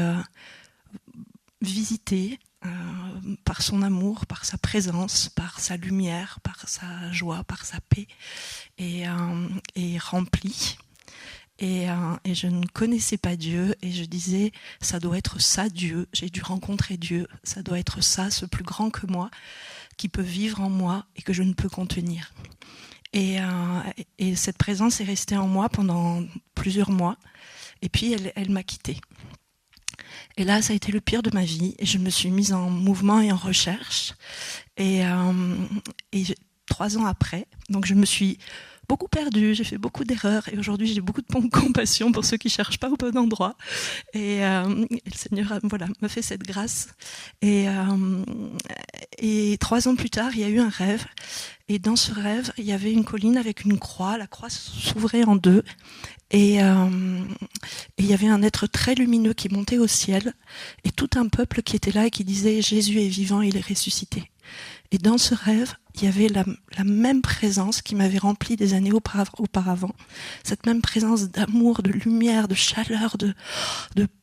visitée par son amour, par sa présence, par sa lumière, par sa joie, par sa paix, et remplie. Et je ne connaissais pas Dieu, et je disais, ça doit être ça Dieu, j'ai dû rencontrer Dieu, ça doit être ça, ce plus grand que moi, qui peut vivre en moi et que je ne peux contenir. Et cette présence est restée en moi pendant plusieurs mois, et puis elle m'a quittée. Et là, ça a été le pire de ma vie, et je me suis mise en mouvement et en recherche. Et 3 ans après, donc je me suis beaucoup perdue, j'ai fait beaucoup d'erreurs, et aujourd'hui j'ai beaucoup de compassion pour ceux qui cherchent pas au bon endroit. Et le Seigneur, voilà, m'a fait cette grâce. Et 3 ans plus tard, il y a eu un rêve. Et dans ce rêve, il y avait une colline avec une croix. La croix s'ouvrait en deux. Et il y avait un être très lumineux qui montait au ciel. Et tout un peuple qui était là et qui disait « Jésus est vivant, il est ressuscité ». Et dans ce rêve, il y avait la même présence qui m'avait rempli des années auparavant. Cette même présence d'amour, de lumière, de chaleur, de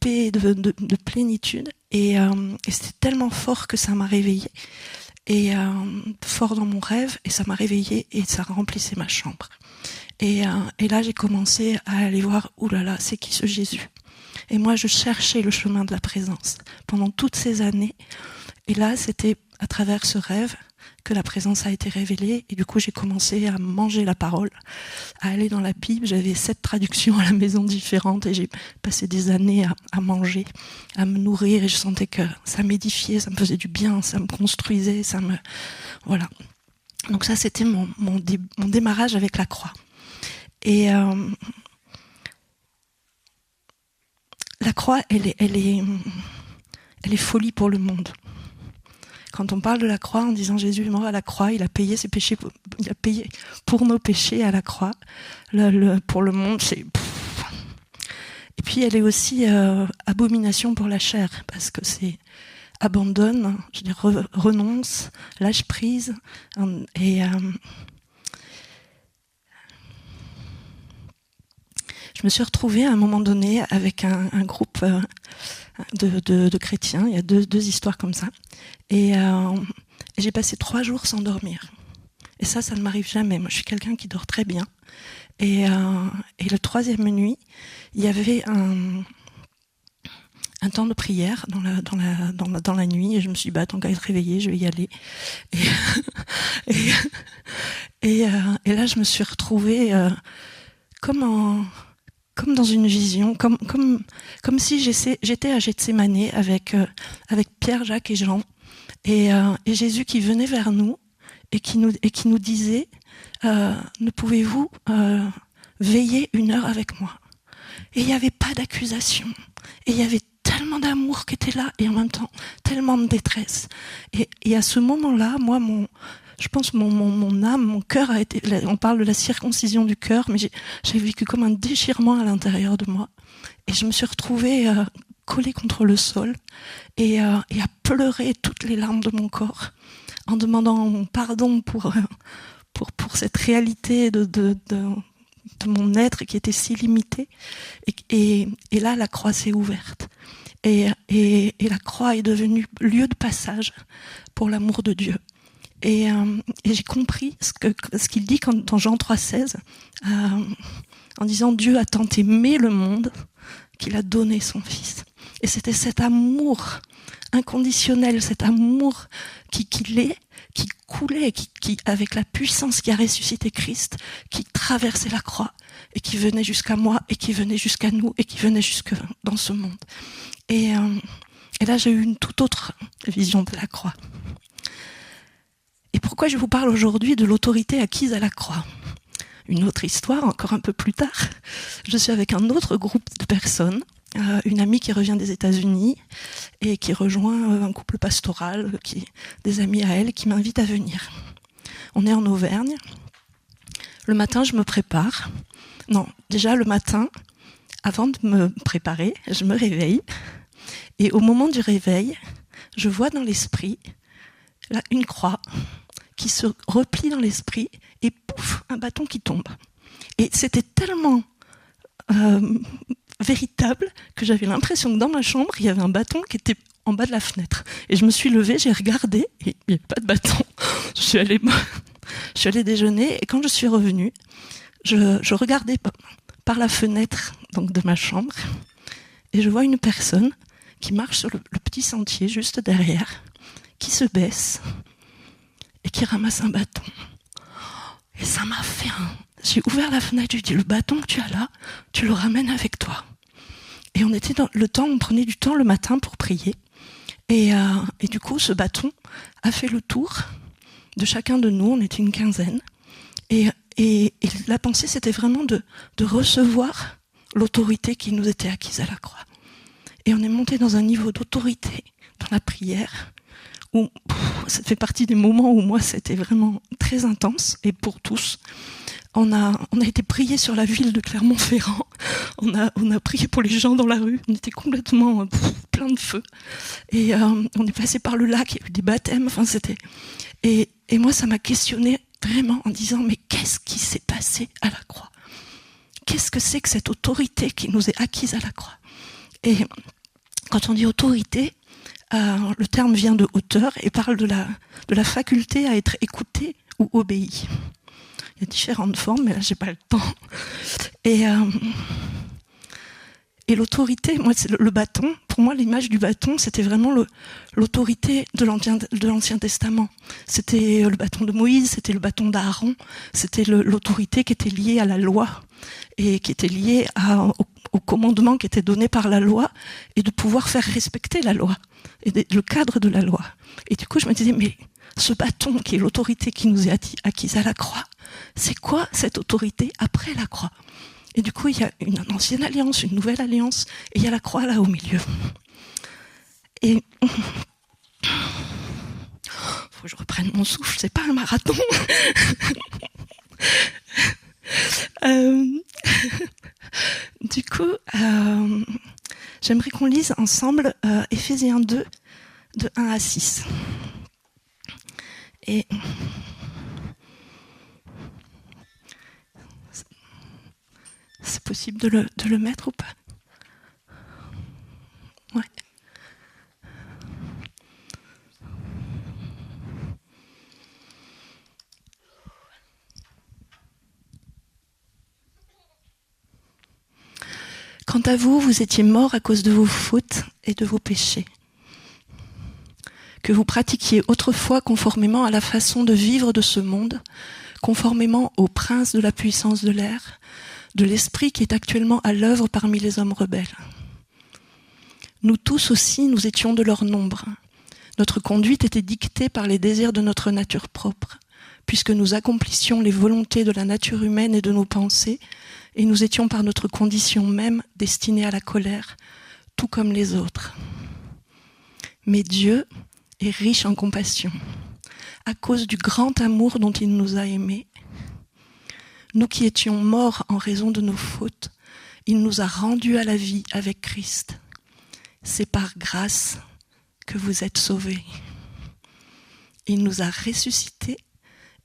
paix, de plénitude. Et c'était tellement fort que ça m'a réveillée. Et fort dans mon rêve, et ça m'a réveillée et ça remplissait ma chambre. Et là, j'ai commencé à aller voir, oulala, c'est qui ce Jésus? Et moi, je cherchais le chemin de la présence pendant toutes ces années. Et là, c'était à travers ce rêve que la présence a été révélée. Et du coup, j'ai commencé à manger la parole, à aller dans la Bible. J'avais 7 traductions à la maison différentes et j'ai passé des années à manger, à me nourrir. Et je sentais que ça m'édifiait, ça me faisait du bien, ça me construisait, voilà. Donc ça, c'était mon démarrage avec la croix. Et la croix, elle est folie pour le monde. Quand on parle de la croix en disant Jésus est mort à la croix, il a payé ses péchés, il a payé pour nos péchés à la croix. Pour le monde, c'est... Et puis elle est aussi abomination pour la chair, parce que c'est abandonne, je dis renonce, lâche prise, et je me suis retrouvée à un moment donné avec un groupe de chrétiens. Il y a deux histoires comme ça. Et j'ai passé 3 jours sans dormir. Et ça ne m'arrive jamais. Moi, je suis quelqu'un qui dort très bien. Et la 3e nuit, il y avait un temps de prière dans la nuit. Et je me suis dit, tant qu'à être réveillée, je vais y aller. Et là, je me suis retrouvée comme dans une vision, comme si j'étais à Gethsémanée avec Pierre, Jacques et Jean, et Jésus qui venait vers nous et qui nous disait ne pouvez-vous veiller 1 heure avec moi? Et il n'y avait pas d'accusation, et il y avait tellement d'amour qui était là, et en même temps tellement de détresse. Et à ce moment-là, moi, je pense mon âme, mon cœur a été. On parle de la circoncision du cœur, mais j'ai vécu comme un déchirement à l'intérieur de moi, et je me suis retrouvée collée contre le sol et à pleurer toutes les larmes de mon corps, en demandant pardon pour cette réalité de mon être qui était si limité. Et là, la croix s'est ouverte. Et la croix est devenue lieu de passage pour l'amour de Dieu. Et j'ai compris ce qu'il dit dans Jean 3,16, en disant « Dieu a tant aimé le monde qu'il a donné son Fils ». Et c'était cet amour inconditionnel, cet amour qui coulait, qui avec la puissance qui a ressuscité Christ, qui traversait la croix et qui venait jusqu'à moi et qui venait jusqu'à nous et qui venait jusque dans ce monde. Et là, j'ai eu une toute autre vision de la croix. Et pourquoi je vous parle aujourd'hui de l'autorité acquise à la croix? Une autre histoire, encore un peu plus tard. Je suis avec un autre groupe de personnes, une amie qui revient des États-Unis et qui rejoint un couple pastoral, des amis à elle qui m'invitent à venir. On est en Auvergne. Le matin, je me prépare. Non, déjà le matin, avant de me préparer, je me réveille. Et au moment du réveil, je vois dans l'esprit là, une croix qui se replie dans l'esprit et pouf, un bâton qui tombe. Et c'était tellement véritable que j'avais l'impression que dans ma chambre, il y avait un bâton qui était en bas de la fenêtre. Et je me suis levée, j'ai regardé et il n'y avait pas de bâton. Je suis allée déjeuner et quand je suis revenue, je regardais par la fenêtre donc, de ma chambre et je vois une personne qui marche sur le petit sentier juste derrière, qui se baisse et qui ramasse un bâton. Et ça m'a fait J'ai ouvert la fenêtre, j'ai dit, le bâton que tu as là, tu le ramènes avec toi. Et on prenait du temps le matin pour prier. Et du coup, ce bâton a fait le tour de chacun de nous, on était une quinzaine. Et la pensée, c'était vraiment de recevoir l'autorité qui nous était acquise à la croix. Et on est monté dans un niveau d'autorité dans la prière, où ça fait partie des moments où moi, c'était vraiment très intense, et pour tous. On a été prié sur la ville de Clermont-Ferrand. On a prié pour les gens dans la rue. On était complètement plein de feu. Et on est passé par le lac, il y a eu des baptêmes. Enfin, et moi, ça m'a questionné vraiment en disant, mais qu'est-ce qui s'est passé à la croix? Qu'est-ce que c'est que cette autorité qui nous est acquise à la croix? Et quand on dit autorité, le terme vient de hauteur et parle de la faculté à être écouté ou obéi. Il y a différentes formes, mais là, j'ai pas le temps. Et l'autorité, moi, c'est le bâton. Pour moi, l'image du bâton, c'était vraiment l'autorité de l'Ancien Testament. C'était le bâton de Moïse, c'était le bâton d'Aaron, c'était l'autorité qui était liée à la loi et qui était liée au commandement qui était donné par la loi et de pouvoir faire respecter la loi et le cadre de la loi. Et du coup, je me disais, mais ce bâton qui est l'autorité qui nous est acquise à la croix, c'est quoi cette autorité après la croix? Et du coup, il y a une ancienne alliance, une nouvelle alliance, et il y a la croix là au milieu. Et faut que je reprenne mon souffle, c'est pas un marathon. Du coup, j'aimerais qu'on lise ensemble Éphésiens 2, de 1 à 6. Et c'est possible de le mettre ou pas? Ouais. Quant à vous, vous étiez morts à cause de vos fautes et de vos péchés, que vous pratiquiez autrefois conformément à la façon de vivre de ce monde, conformément au prince de la puissance de l'air, de l'esprit qui est actuellement à l'œuvre parmi les hommes rebelles. Nous tous aussi, nous étions de leur nombre. Notre conduite était dictée par les désirs de notre nature propre, puisque nous accomplissions les volontés de la nature humaine et de nos pensées, et nous étions par notre condition même destinés à la colère, tout comme les autres. Mais Dieu est riche en compassion, à cause du grand amour dont il nous a aimés. Nous qui étions morts en raison de nos fautes, il nous a rendus à la vie avec Christ. C'est par grâce que vous êtes sauvés. Il nous a ressuscités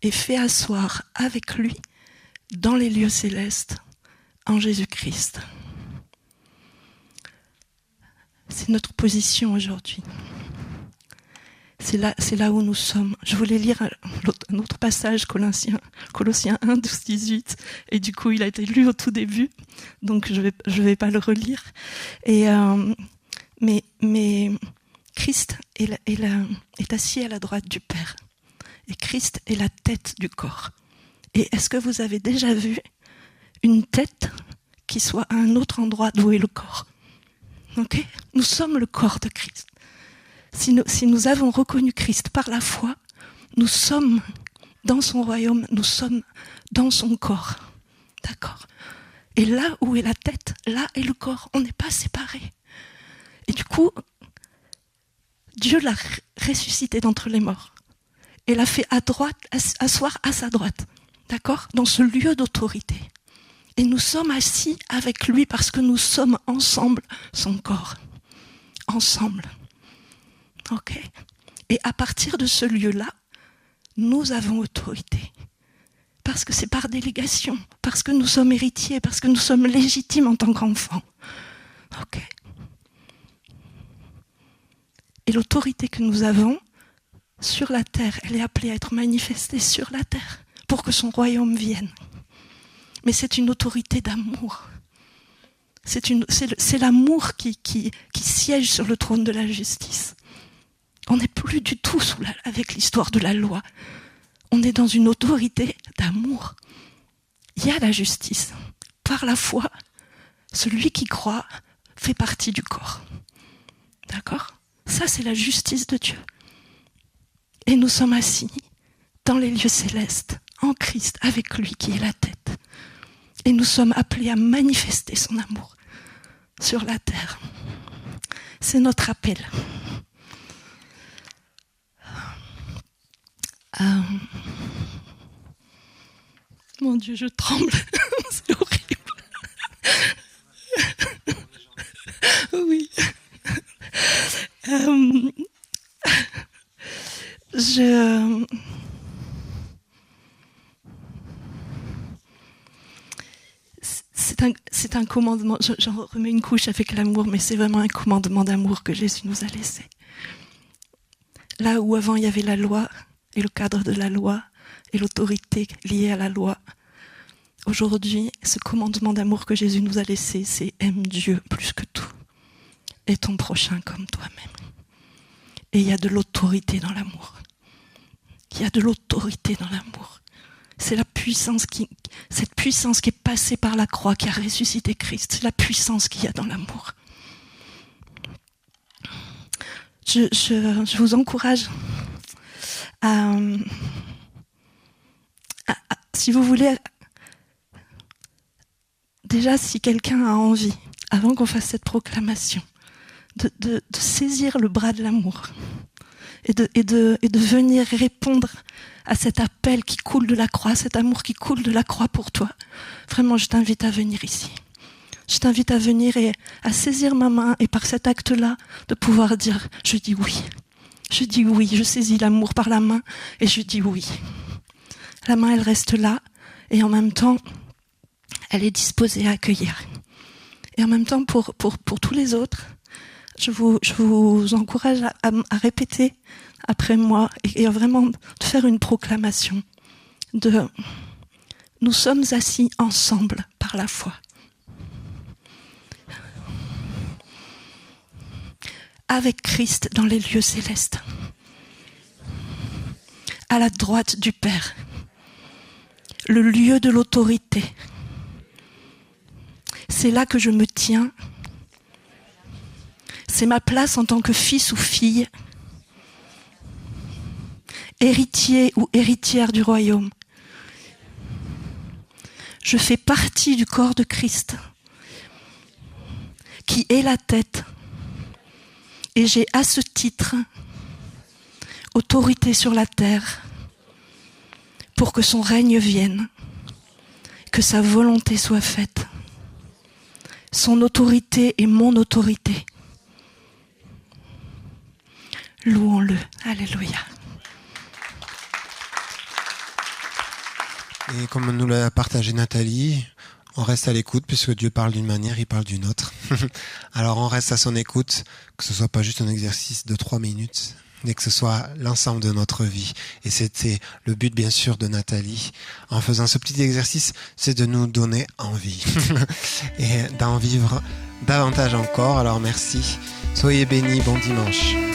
et fait asseoir avec lui dans les lieux célestes en Jésus-Christ. C'est notre position aujourd'hui. C'est là où nous sommes. Je voulais lire un autre passage, Colossiens 1, 12, 18, et du coup il a été lu au tout début, donc je vais pas le relire. Et mais Christ est assis à la droite du Père, et Christ est la tête du corps. Et est-ce que vous avez déjà vu une tête qui soit à un autre endroit d'où est le corps? Okay? Nous sommes le corps de Christ. Si nous avons reconnu Christ par la foi, nous sommes dans son royaume, nous sommes dans son corps. D'accord? Et là où est la tête, là est le corps. On n'est pas séparés. Et du coup, Dieu l'a ressuscité d'entre les morts et l'a fait asseoir à sa droite. D'accord? Dans ce lieu d'autorité. Et nous sommes assis avec lui parce que nous sommes ensemble son corps. Ensemble. Ok. Et à partir de ce lieu-là, nous avons autorité. Parce que c'est par délégation, parce que nous sommes héritiers, parce que nous sommes légitimes en tant qu'enfants. Ok. Et l'autorité que nous avons sur la terre, elle est appelée à être manifestée sur la terre pour que son royaume vienne. Mais c'est une autorité d'amour. C'est l'amour qui siège sur le trône de la justice. On n'est plus du tout avec l'histoire de la loi. On est dans une autorité d'amour. Il y a la justice. Par la foi, celui qui croit fait partie du corps. D'accord ? Ça, c'est la justice de Dieu. Et nous sommes assis dans les lieux célestes, en Christ, avec lui qui est la tête. Et nous sommes appelés à manifester son amour sur la terre. C'est notre appel. Mon Dieu, je tremble. C'est horrible. Oui. C'est un commandement. J'en remets une couche avec l'amour, mais c'est vraiment un commandement d'amour que Jésus nous a laissé. Là où avant il y avait la loi et le cadre de la loi et l'autorité liée à la loi, aujourd'hui, ce commandement d'amour que Jésus nous a laissé, c'est aime Dieu plus que tout et ton prochain comme toi-même. Et il y a de l'autorité dans l'amour. Il y a de l'autorité dans l'amour. C'est cette puissance qui est passée par la croix, qui a ressuscité Christ. C'est la puissance qu'il y a dans l'amour. Je vous encourage si vous voulez, déjà si quelqu'un a envie, avant qu'on fasse cette proclamation, de saisir le bras de l'amour et de venir répondre à cet appel qui coule de la croix, cet amour qui coule de la croix pour toi. Vraiment, je t'invite à venir ici. Je t'invite à venir et à saisir ma main et par cet acte-là, de pouvoir dire, je dis oui. Je dis oui, je saisis l'amour par la main et je dis oui. La main, elle reste là et en même temps, elle est disposée à accueillir. Et en même temps, pour tous les autres, je vous encourage à répéter après moi et vraiment de faire une proclamation de « Nous sommes assis ensemble par la foi. Avec Christ dans les lieux célestes, à la droite du Père. le lieu de l'autorité. C'est là que je me tiens. C'est ma place en tant que fils ou fille, héritier ou héritière du royaume. Je fais partie du corps de Christ, qui est la tête, et j'ai à ce titre autorité sur la terre pour que son règne vienne, que sa volonté soit faite. Son autorité est mon autorité. Louons-le. Alléluia. Et comme nous l'a partagé Nathalie, on reste à l'écoute puisque Dieu parle d'une manière, il parle d'une autre. Alors on reste à son écoute, que ce soit pas juste un exercice de 3 minutes, mais que ce soit l'ensemble de notre vie. Et c'était le but bien sûr de Nathalie. En faisant ce petit exercice, c'est de nous donner envie et d'en vivre davantage encore. Alors merci, soyez bénis, bon dimanche.